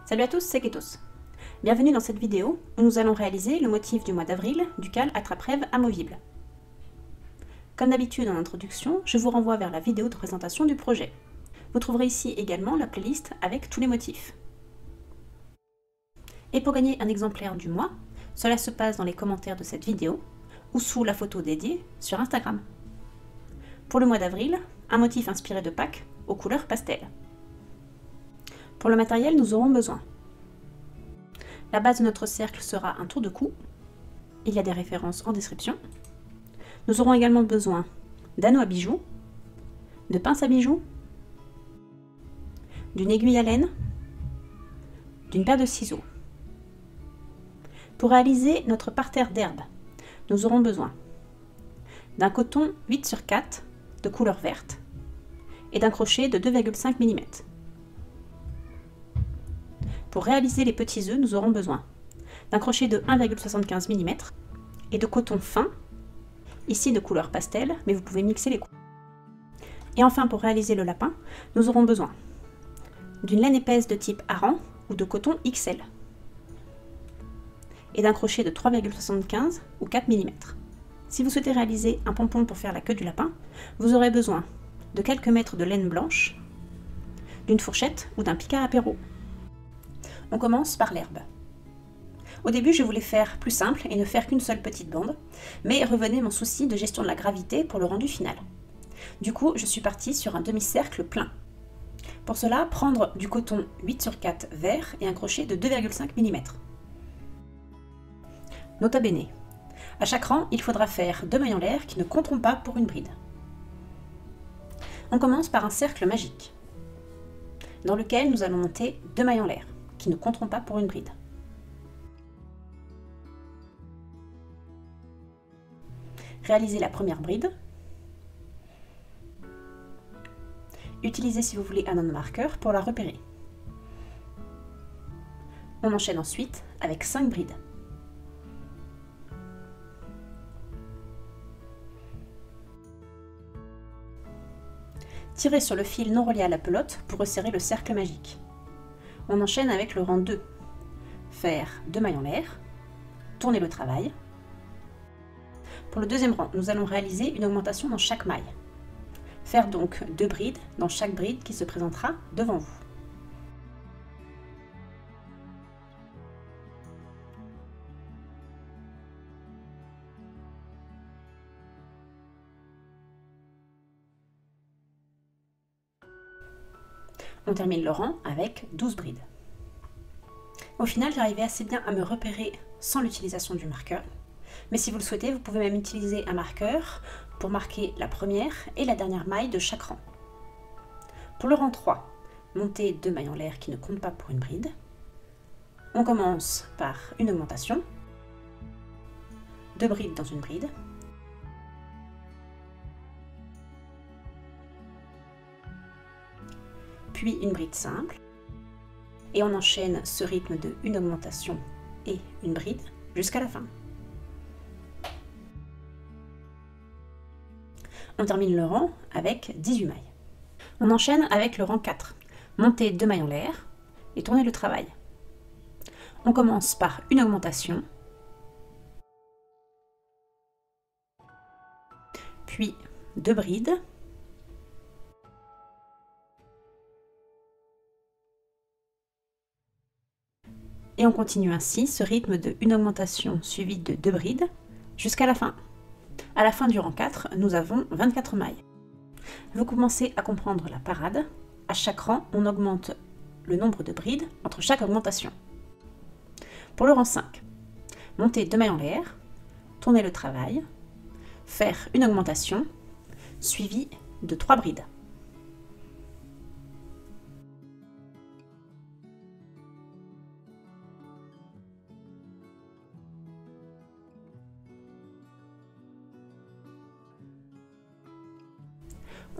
Salut à tous, c'est Ketos. Bienvenue dans cette vidéo où nous allons réaliser le motif du mois d'avril du cal attrape-rêve amovible. Comme d'habitude en introduction, je vous renvoie vers la vidéo de présentation du projet. Vous trouverez ici également la playlist avec tous les motifs. Et pour gagner un exemplaire du mois, cela se passe dans les commentaires de cette vidéo ou sous la photo dédiée sur Instagram. Pour le mois d'avril, un motif inspiré de Pâques aux couleurs pastel. Pour le matériel, nous aurons besoin. La base de notre cercle sera un tour de cou. Il y a des références en description. Nous aurons également besoin d'anneaux à bijoux, de pinces à bijoux, d'une aiguille à laine, d'une paire de ciseaux. Pour réaliser notre parterre d'herbes, nous aurons besoin d'un coton 8/4 de couleur verte et d'un crochet de 2,5 mm. Pour réaliser les petits œufs, nous aurons besoin d'un crochet de 1,75 mm et de coton fin, ici de couleur pastel, mais vous pouvez mixer les couleurs. Et enfin, pour réaliser le lapin, nous aurons besoin d'une laine épaisse de type hareng ou de coton XL et d'un crochet de 3,75 ou 4 mm. Si vous souhaitez réaliser un pompon pour faire la queue du lapin, vous aurez besoin de quelques mètres de laine blanche, d'une fourchette ou d'un picard apéro. On commence par l'herbe. Au début, je voulais faire plus simple et ne faire qu'une seule petite bande, mais revenait mon souci de gestion de la gravité pour le rendu final. Du coup, je suis partie sur un demi-cercle plein. Pour cela, prendre du coton 8/4 vert et un crochet de 2,5 mm. Nota bene. À chaque rang, il faudra faire 2 mailles en l'air qui ne compteront pas pour une bride. On commence par un cercle magique, dans lequel nous allons monter 2 mailles en l'air, qui ne compteront pas pour une bride. Réalisez la première bride. Utilisez si vous voulez un marqueur pour la repérer. On enchaîne ensuite avec 5 brides. Tirez sur le fil non relié à la pelote pour resserrer le cercle magique. On enchaîne avec le rang 2. Faire 2 mailles en l'air, tourner le travail. Pour le deuxième rang, nous allons réaliser une augmentation dans chaque maille. Faire donc 2 brides dans chaque bride qui se présentera devant vous. On termine le rang avec 12 brides. Au final, j'arrivais assez bien à me repérer sans l'utilisation du marqueur. Mais si vous le souhaitez, vous pouvez même utiliser un marqueur pour marquer la première et la dernière maille de chaque rang. Pour le rang 3, montez 2 mailles en l'air qui ne comptent pas pour une bride. On commence par une augmentation, 2 brides dans une bride. Puis une bride simple, et on enchaîne ce rythme de une augmentation et une bride jusqu'à la fin. On termine le rang avec 18 mailles. On enchaîne avec le rang 4. Montez 2 mailles en l'air et tournez le travail. On commence par une augmentation, puis 2 brides, et on continue ainsi ce rythme de une augmentation suivie de 2 brides jusqu'à la fin. À la fin du rang 4, nous avons 24 mailles. Vous commencez à comprendre la parade. À chaque rang, on augmente le nombre de brides entre chaque augmentation. Pour le rang 5, montez 2 mailles en l'air, tournez le travail, faire une augmentation suivie de 3 brides.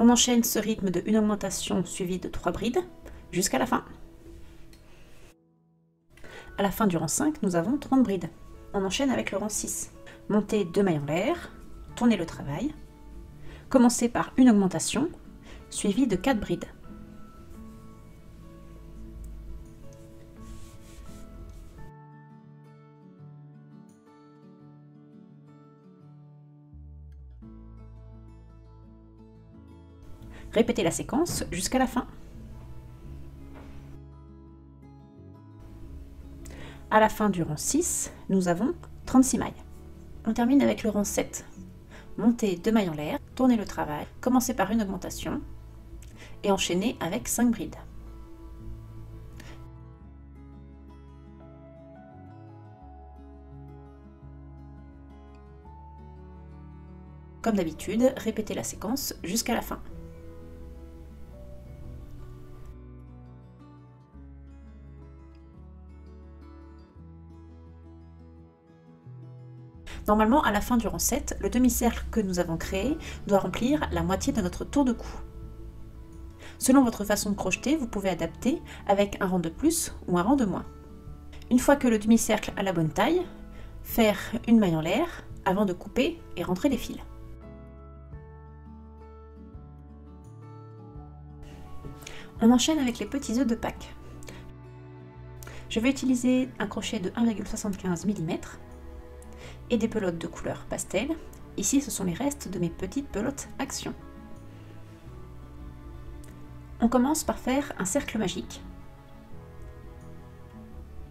On enchaîne ce rythme de une augmentation suivie de 3 brides jusqu'à la fin. À la fin du rang 5, nous avons 30 brides. On enchaîne avec le rang 6. Montez 2 mailles en l'air, tournez le travail. Commencez par une augmentation, suivie de 4 brides. Répétez la séquence jusqu'à la fin. À la fin du rang 6, nous avons 36 mailles. On termine avec le rang 7. Montez 2 mailles en l'air, tournez le travail, commencez par une augmentation et enchaînez avec 5 brides. Comme d'habitude, répétez la séquence jusqu'à la fin. Normalement, à la fin du rang 7, le demi-cercle que nous avons créé doit remplir la moitié de notre tour de cou. Selon votre façon de crocheter, vous pouvez adapter avec un rang de plus ou un rang de moins. Une fois que le demi-cercle a la bonne taille, faire une maille en l'air avant de couper et rentrer les fils. On enchaîne avec les petits œufs de Pâques. Je vais utiliser un crochet de 1,75 mm et des pelotes de couleur pastel. Ici, ce sont les restes de mes petites pelotes Action. On commence par faire un cercle magique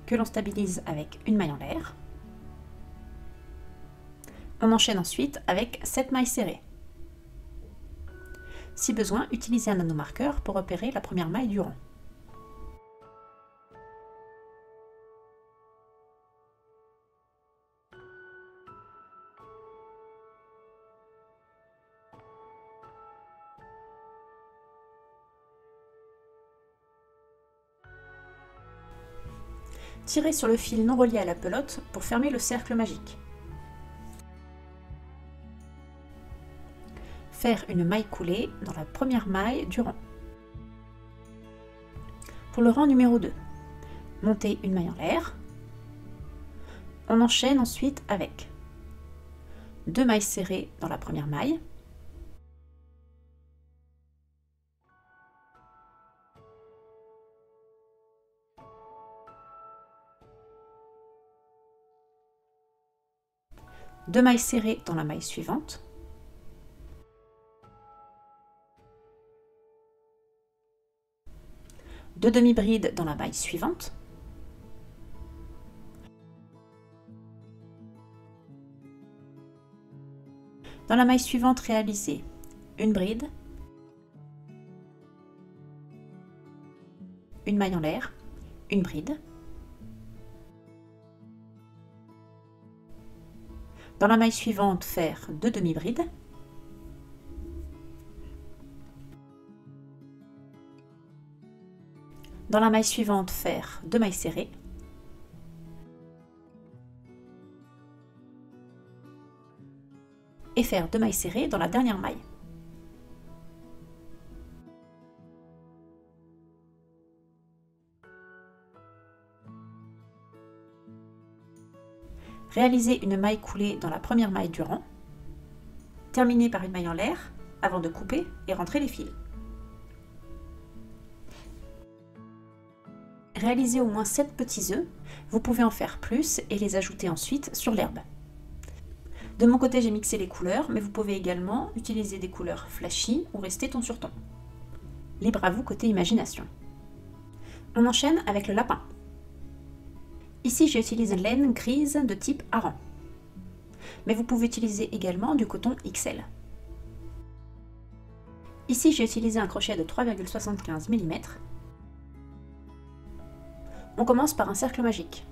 que l'on stabilise avec une maille en l'air. On enchaîne ensuite avec 7 mailles serrées. Si besoin, utilisez un nanomarqueur pour repérer la première maille du rang. Tirez sur le fil non relié à la pelote pour fermer le cercle magique. Faire une maille coulée dans la première maille du rang. Pour le rang numéro 2, montez une maille en l'air. On enchaîne ensuite avec 2 mailles serrées dans la première maille, deux mailles serrées dans la maille suivante, deux demi-brides dans la maille suivante, dans la maille suivante, réalisez une bride, une maille en l'air, une bride. Dans la maille suivante, faire deux demi-brides. Dans la maille suivante, faire deux mailles serrées. Et faire deux mailles serrées dans la dernière maille. Réalisez une maille coulée dans la première maille du rang. Terminez par une maille en l'air avant de couper et rentrer les fils. Réalisez au moins 7 petits œufs. Vous pouvez en faire plus et les ajouter ensuite sur l'herbe. De mon côté, j'ai mixé les couleurs, mais vous pouvez également utiliser des couleurs flashy ou rester ton sur ton. Libre à vous côté imagination. On enchaîne avec le lapin. Ici, j'ai utilisé une laine grise de type hareng. Mais vous pouvez utiliser également du coton XL. Ici, j'ai utilisé un crochet de 3,75 mm. On commence par un cercle magique.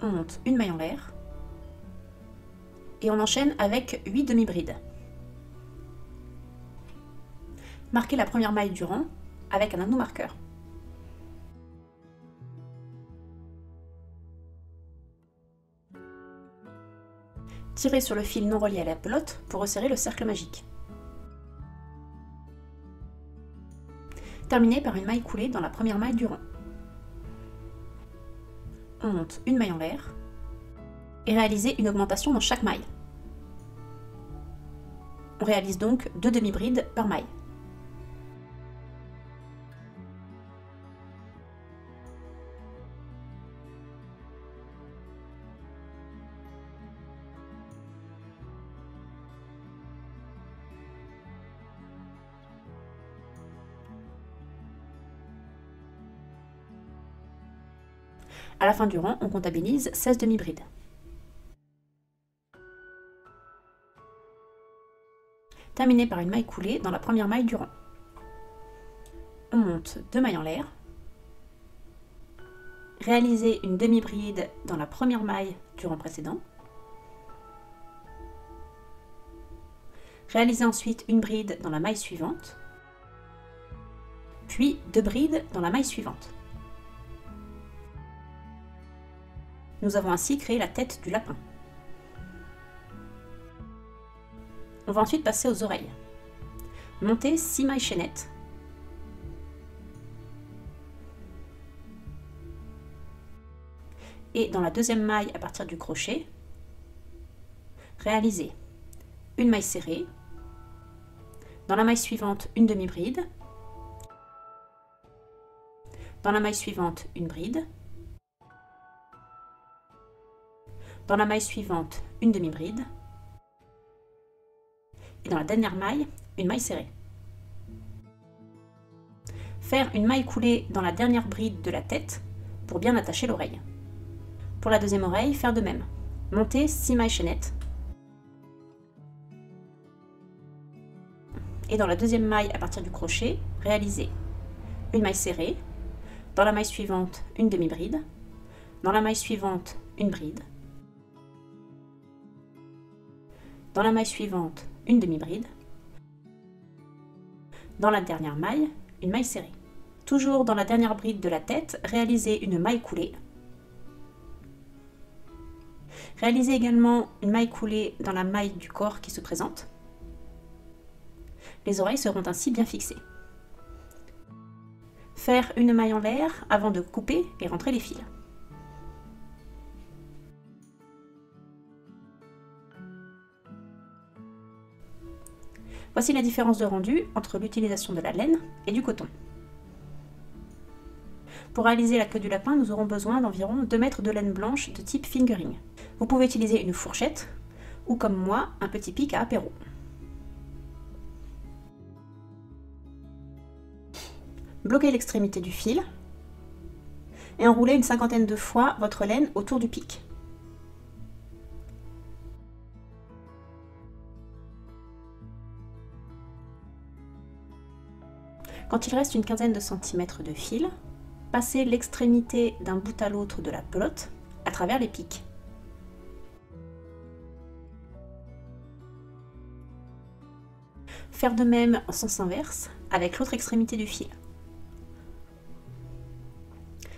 On monte une maille en l'air. Et on enchaîne avec 8 demi-brides. Marquez la première maille du rang avec un anneau marqueur. Tirez sur le fil non relié à la pelote pour resserrer le cercle magique. Terminez par une maille coulée dans la première maille du rang. On monte une maille en l'air et réalisez une augmentation dans chaque maille. On réalise donc 2 demi-brides par maille. À la fin du rang, on comptabilise 16 demi-brides. Terminez par une maille coulée dans la première maille du rang. On monte 2 mailles en l'air. Réalisez une demi-bride dans la première maille du rang précédent. Réalisez ensuite une bride dans la maille suivante, puis 2 brides dans la maille suivante. Nous avons ainsi créé la tête du lapin. On va ensuite passer aux oreilles. Montez 6 mailles chaînettes. Et dans la deuxième maille à partir du crochet, réalisez une maille serrée. Dans la maille suivante, une demi-bride. Dans la maille suivante, une bride. Dans la maille suivante, une demi-bride. Et dans la dernière maille, une maille serrée. Faire une maille coulée dans la dernière bride de la tête pour bien attacher l'oreille. Pour la deuxième oreille, faire de même. Monter 6 mailles chaînettes. Et dans la deuxième maille à partir du crochet, réaliser une maille serrée. Dans la maille suivante, une demi-bride. Dans la maille suivante, une bride. Dans la maille suivante, une demi-bride. Dans la dernière maille, une maille serrée. Toujours dans la dernière bride de la tête, réalisez une maille coulée. Réalisez également une maille coulée dans la maille du corps qui se présente. Les oreilles seront ainsi bien fixées. Faire une maille en l'air avant de couper et rentrer les fils. Voici la différence de rendu entre l'utilisation de la laine et du coton. Pour réaliser la queue du lapin, nous aurons besoin d'environ 2 mètres de laine blanche de type fingering. Vous pouvez utiliser une fourchette ou comme moi, un petit pic à apéro. Bloquez l'extrémité du fil et enroulez une 50aine de fois votre laine autour du pic. Quand il reste une quinzaine de centimètres de fil, passez l'extrémité d'un bout à l'autre de la pelote à travers les pics. Faire de même en sens inverse avec l'autre extrémité du fil.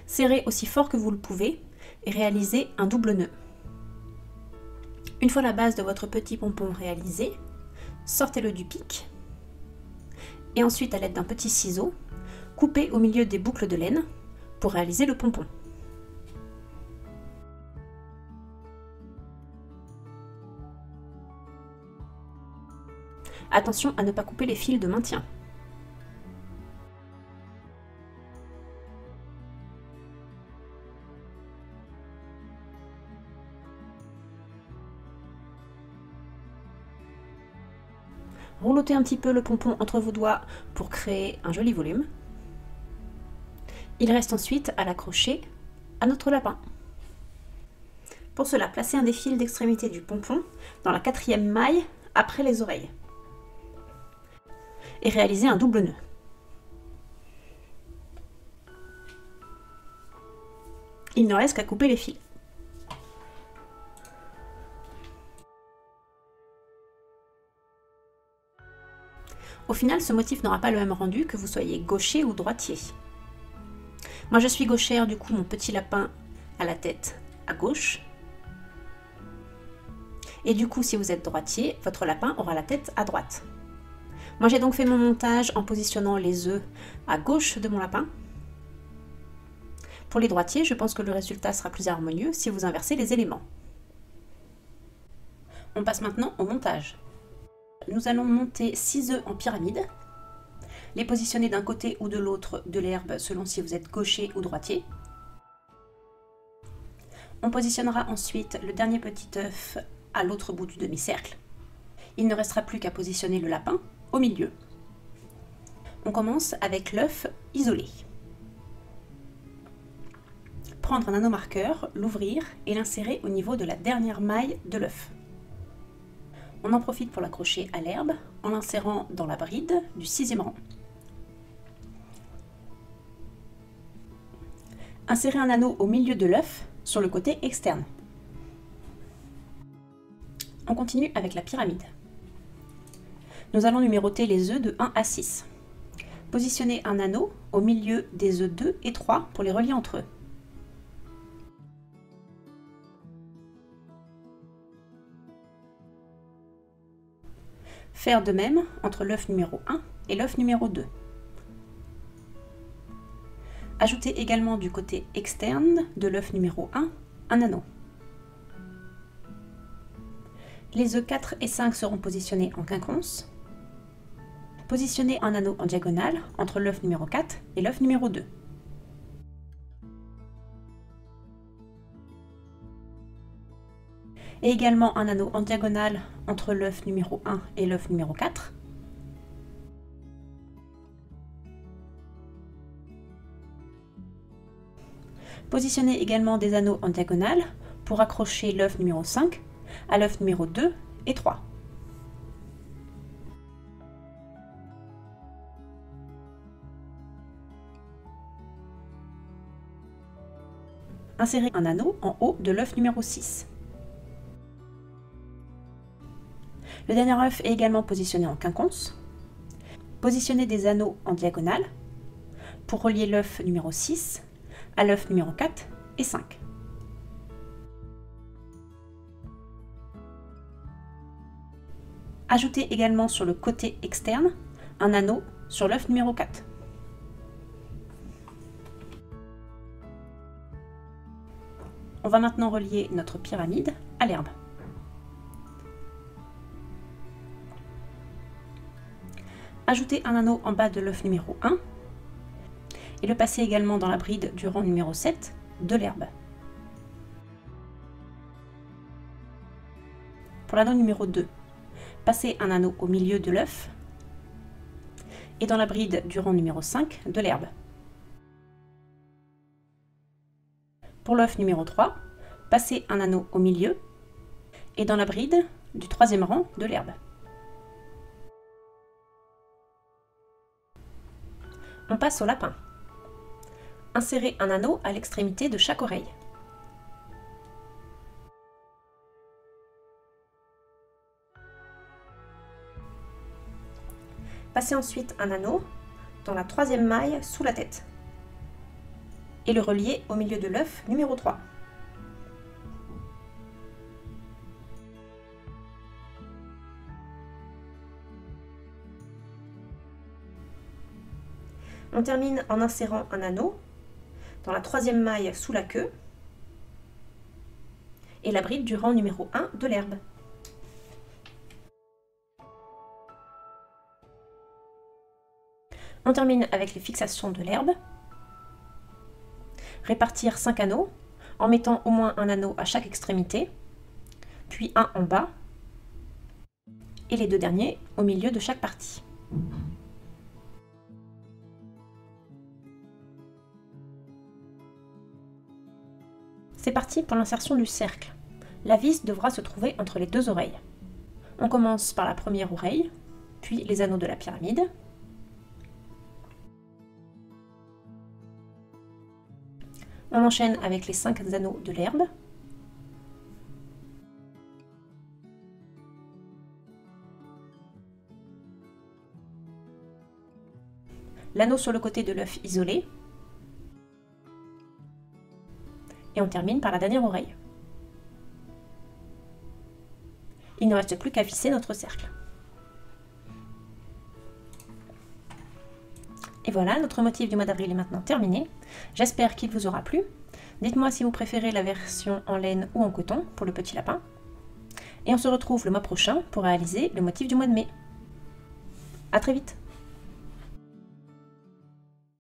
Serrez aussi fort que vous le pouvez et réalisez un double nœud. Une fois la base de votre petit pompon réalisée, sortez-le du pic et ensuite à l'aide d'un petit ciseau, coupez au milieu des boucles de laine pour réaliser le pompon. Attention à ne pas couper les fils de maintien. Roulotez un petit peu le pompon entre vos doigts pour créer un joli volume. Il reste ensuite à l'accrocher à notre lapin. Pour cela, placez un des fils d'extrémité du pompon dans la 4e maille après les oreilles et réalisez un double nœud. Il ne reste qu'à couper les fils. Au final, ce motif n'aura pas le même rendu que vous soyez gaucher ou droitier. Moi je suis gauchère, du coup mon petit lapin a la tête à gauche. Et du coup si vous êtes droitier, votre lapin aura la tête à droite. Moi j'ai donc fait mon montage en positionnant les œufs à gauche de mon lapin. Pour les droitiers, je pense que le résultat sera plus harmonieux si vous inversez les éléments. On passe maintenant au montage. Nous allons monter 6 œufs en pyramide, les positionner d'un côté ou de l'autre de l'herbe selon si vous êtes gaucher ou droitier. On positionnera ensuite le dernier petit œuf à l'autre bout du demi-cercle. Il ne restera plus qu'à positionner le lapin au milieu. On commence avec l'œuf isolé. prendre un anneau marqueur, l'ouvrir et l'insérer au niveau de la dernière maille de l'œuf. On en profite pour l'accrocher à l'herbe en l'insérant dans la bride du 6e rang. Insérez un anneau au milieu de l'œuf sur le côté externe. On continue avec la pyramide. Nous allons numéroter les œufs de 1 à 6. Positionnez un anneau au milieu des œufs 2 et 3 pour les relier entre eux. Faire de même entre l'œuf numéro 1 et l'œuf numéro 2. Ajoutez également du côté externe de l'œuf numéro 1 un anneau. Les œufs 4 et 5 seront positionnés en quinconce. Positionnez un anneau en diagonale entre l'œuf numéro 4 et l'œuf numéro 2. Et également un anneau en diagonale entre l'œuf numéro 1 et l'œuf numéro 4. Positionnez également des anneaux en diagonale pour accrocher l'œuf numéro 5 à l'œuf numéro 2 et 3. Insérez un anneau en haut de l'œuf numéro 6. Le dernier œuf est également positionné en quinconce. Positionnez des anneaux en diagonale pour relier l'œuf numéro 6 à l'œuf numéro 4 et 5. Ajoutez également sur le côté externe un anneau sur l'œuf numéro 4. On va maintenant relier notre pyramide à l'herbe. Ajoutez un anneau en bas de l'œuf numéro 1 et le passez également dans la bride du rang numéro 7 de l'herbe. Pour l'anneau numéro 2, passez un anneau au milieu de l'œuf et dans la bride du rang numéro 5 de l'herbe. Pour l'œuf numéro 3, passez un anneau au milieu et dans la bride du 3e rang de l'herbe. On passe au lapin. Insérez un anneau à l'extrémité de chaque oreille. Passez ensuite un anneau dans la 3e maille sous la tête et le reliez au milieu de l'œuf numéro 3. On termine en insérant un anneau dans la 3e maille sous la queue et la bride du rang numéro 1 de l'herbe. On termine avec les fixations de l'herbe. Répartir 5 anneaux en mettant au moins un anneau à chaque extrémité, puis un en bas et les 2 derniers au milieu de chaque partie. C'est parti pour l'insertion du cercle. La vis devra se trouver entre les 2 oreilles. On commence par la première oreille, puis les anneaux de la pyramide. On enchaîne avec les 5 anneaux de l'herbe. L'anneau sur le côté de l'œuf isolé. Et on termine par la dernière oreille. Il ne reste plus qu'à visser notre cercle. Et voilà, notre motif du mois d'avril est maintenant terminé. J'espère qu'il vous aura plu. Dites-moi si vous préférez la version en laine ou en coton pour le petit lapin. Et on se retrouve le mois prochain pour réaliser le motif du mois de mai. À très vite!